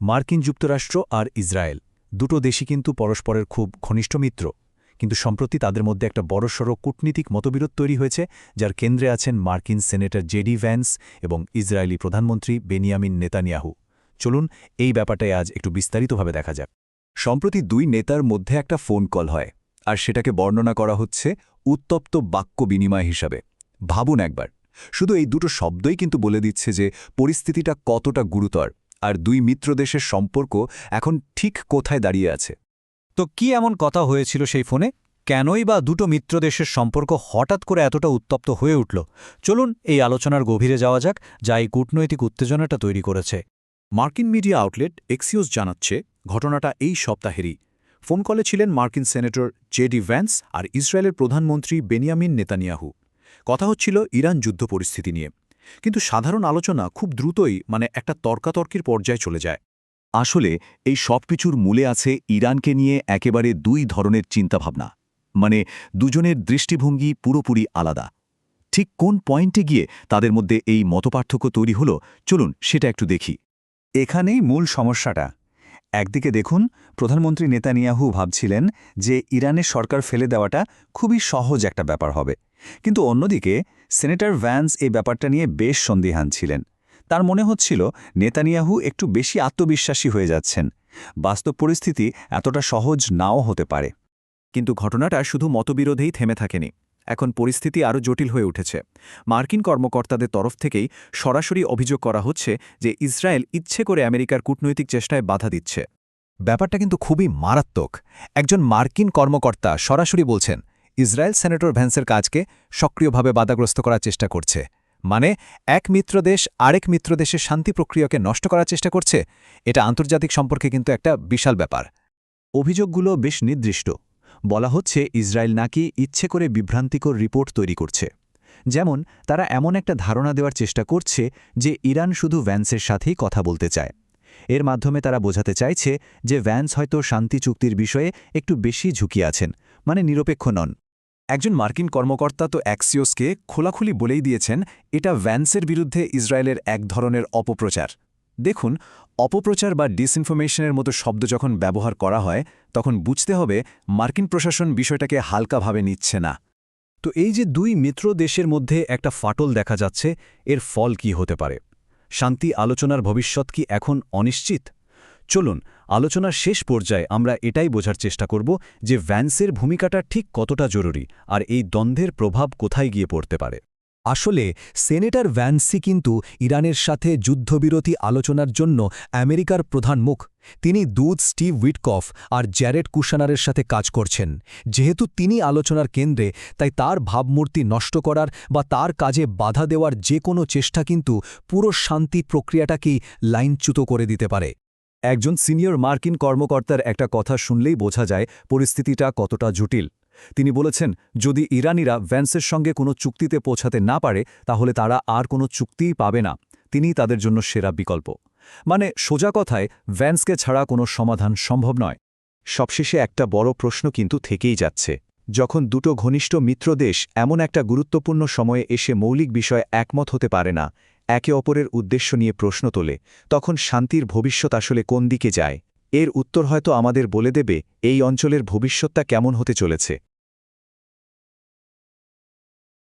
মার্কিন যুক্তরাষ্ট্র আর ইসরায়েল দুটো দেশই কিন্তু পরস্পরের খুব ঘনিষ্ঠ মিত্র, কিন্তু সম্প্রতি তাদের মধ্যে একটা বড়সড় কূটনীতিক মতবিরোধ তৈরি হয়েছে, যার কেন্দ্রে আছেন মার্কিন সেনেটর জেডি ভ্যান্স এবং ইসরায়েলি প্রধানমন্ত্রী বেনিয়ামিন নেতানিয়াহু। চলুন এই ব্যাপারটায় আজ একটু বিস্তারিতভাবে দেখা যাক। সম্প্রতি দুই নেতার মধ্যে একটা ফোন কল হয়, আর সেটাকে বর্ণনা করা হচ্ছে উত্তপ্ত বাক্য বিনিময় হিসাবে। ভাবুন একবার, শুধু এই দুটো শব্দই কিন্তু বলে দিচ্ছে যে পরিস্থিতিটা কতটা গুরুতর, আর দুই মিত্রদেশের সম্পর্ক এখন ঠিক কোথায় দাঁড়িয়ে আছে। তো কি এমন কথা হয়েছিল সেই ফোনে? কেনই বা দুটো মিত্রদেশের সম্পর্ক হঠাৎ করে এতটা উত্তপ্ত হয়ে উঠল? চলুন এই আলোচনার গভীরে যাওয়া যাক, যা এই কূটনৈতিক উত্তেজনাটা তৈরি করেছে। মার্কিন মিডিয়া আউটলেট এক্সিওস জানাচ্ছে, ঘটনাটা এই সপ্তাহেরই। ফোন কলে ছিলেন মার্কিন সেনেটর জেডি ভ্যান্স আর ইসরায়েলের প্রধানমন্ত্রী বেনিয়ামিন নেতানিয়াহু। কথা হচ্ছিল ইরান যুদ্ধ পরিস্থিতি নিয়ে, কিন্তু সাধারণ আলোচনা খুব দ্রুতই একটা তর্কাতর্কির পর্যায়ে চলে যায়। আসলে এই সব কিছুর মূলে আছে ইরানকে নিয়ে একেবারে দুই ধরনের চিন্তাভাবনা, দুজনের দৃষ্টিভঙ্গি পুরোপুরি আলাদা। ঠিক কোন পয়েন্টে গিয়ে তাদের মধ্যে এই মতপার্থক্য তৈরি হলো, চলুন সেটা একটু দেখি। এখানেই মূল সমস্যাটা। একদিকে দেখুন, প্রধানমন্ত্রী নেতানিয়াহু ভাবছিলেন যে ইরানের সরকার ফেলে দেওয়াটা খুবই সহজ একটা ব্যাপার হবে, কিন্তু অন্যদিকে সেনেটর ভ্যান্স এই ব্যাপারটা নিয়ে বেশ সন্দিহান ছিলেন। তার মনে হচ্ছিল নেতানিয়াহু একটু বেশি আত্মবিশ্বাসী হয়ে যাচ্ছেন। বাস্তব পরিস্থিতি এতটা সহজ নাও হতে পারে। কিন্তু ঘটনাটা শুধু মতবিরোধেই থেমে থাকেনি। এখন পরিস্থিতি আরও জটিল হয়ে উঠেছে। মার্কিন কর্মকর্তাদের তরফ থেকেই সরাসরি অভিযোগ করা হচ্ছে যে ইসরায়েল ইচ্ছে করে আমেরিকার কূটনৈতিক চেষ্টায় বাধা দিচ্ছে। ব্যাপারটা কিন্তু খুবই মারাত্মক। একজন মার্কিন কর্মকর্তা সরাসরি বলছেন ইসরায়েল সেনেটর ভ্যান্সের কাজকে সক্রিয়ভাবে বাধাগ্রস্ত করার চেষ্টা করছে। এক মিত্রদেশ আরেক মিত্রদেশের শান্তি প্রক্রিয়াকে নষ্ট করার চেষ্টা করছে। এটা আন্তর্জাতিক সম্পর্কে কিন্তু একটা বিশাল ব্যাপার। অভিযোগগুলো বেশ নির্দিষ্ট। বলা হচ্ছে ইসরায়েল নাকি ইচ্ছে করে বিভ্রান্তিকর রিপোর্ট তৈরি করছে। যেমন, তারা এমন একটা ধারণা দেওয়ার চেষ্টা করছে যে ইরান শুধু ভ্যান্সের সাথেই কথা বলতে চায়। এর মাধ্যমে তারা বোঝাতে চাইছে যে ভ্যান্স হয়তো শান্তি চুক্তির বিষয়ে একটু বেশি ঝুঁকি আছেন, নিরপেক্ষ নন। একজন মার্কিন কর্মকর্তা তো অ্যাক্সিওসকে খোলাখুলি বলেই দিয়েছেন এটা ভ্যান্সের বিরুদ্ধে ইসরায়েলের এক ধরনের অপপ্রচার। দেখুন, অপপ্রচার বা ডিসইনফরমেশনের মতো শব্দ যখন ব্যবহার করা হয়, তখন বুঝতে হবে মার্কিন প্রশাসন বিষয়টাকে হালকাভাবে নিচ্ছে না। তো এই যে দুই মিত্র দেশের মধ্যে একটা ফাটল দেখা যাচ্ছে, এর ফল কি হতে পারে? শান্তি আলোচনার ভবিষ্যৎ কি এখন অনিশ্চিত? চলুন আলোচনার শেষ পর্যায়ে আমরা এটাই বোঝার চেষ্টা করব যে ভ্যান্সের ভূমিকাটা ঠিক কতটা জরুরি, আর এই দ্বন্দ্বের প্রভাব কোথায় গিয়ে পড়তে পারে। আসলে সেনেটর ভ্যান্সি কিন্তু ইরানের সাথে যুদ্ধবিরতি আলোচনার জন্য আমেরিকার প্রধান মুখ। তিনি দূত স্টিভ উইটকফ আর জ্যারেড কুশনারের সাথে কাজ করছেন। যেহেতু তিনি আলোচনার কেন্দ্রে, তাই তার ভাবমূর্তি নষ্ট করার বা তার কাজে বাধা দেওয়ার যে কোনো চেষ্টা কিন্তু পুরো শান্তি প্রক্রিয়াটাকেই লাইনচ্যুত করে দিতে পারে। একজন সিনিয়র মার্কিন কর্মকর্তার একটা কথা শুনলেই বোঝা যায় পরিস্থিতিটা কতটা জটিল। তিনি বলেছেন, যদি ইরানিরা ভ্যান্সের সঙ্গে কোনো চুক্তিতে পৌঁছাতে না পারে, তাহলে তারা আর কোনো চুক্তিই পাবে না। তিনিই তাদের জন্য সেরা বিকল্প। সোজা কথায়, ভ্যান্সকে ছাড়া কোনো সমাধান সম্ভব নয়। সবশেষে একটা বড় প্রশ্ন কিন্তু থেকেই যাচ্ছে। যখন দুটো ঘনিষ্ঠ মিত্রদেশ এমন একটা গুরুত্বপূর্ণ সময়ে এসে মৌলিক বিষয়ে একমত হতে পারে না, একে অপরের উদ্দেশ্য নিয়ে প্রশ্ন তোলে, তখন শান্তির ভবিষ্যৎ আসলে কোন দিকে যায়? এর উত্তর হয়তো আমাদের বলে দেবে এই অঞ্চলের ভবিষ্যৎটা কেমন হতে চলেছে।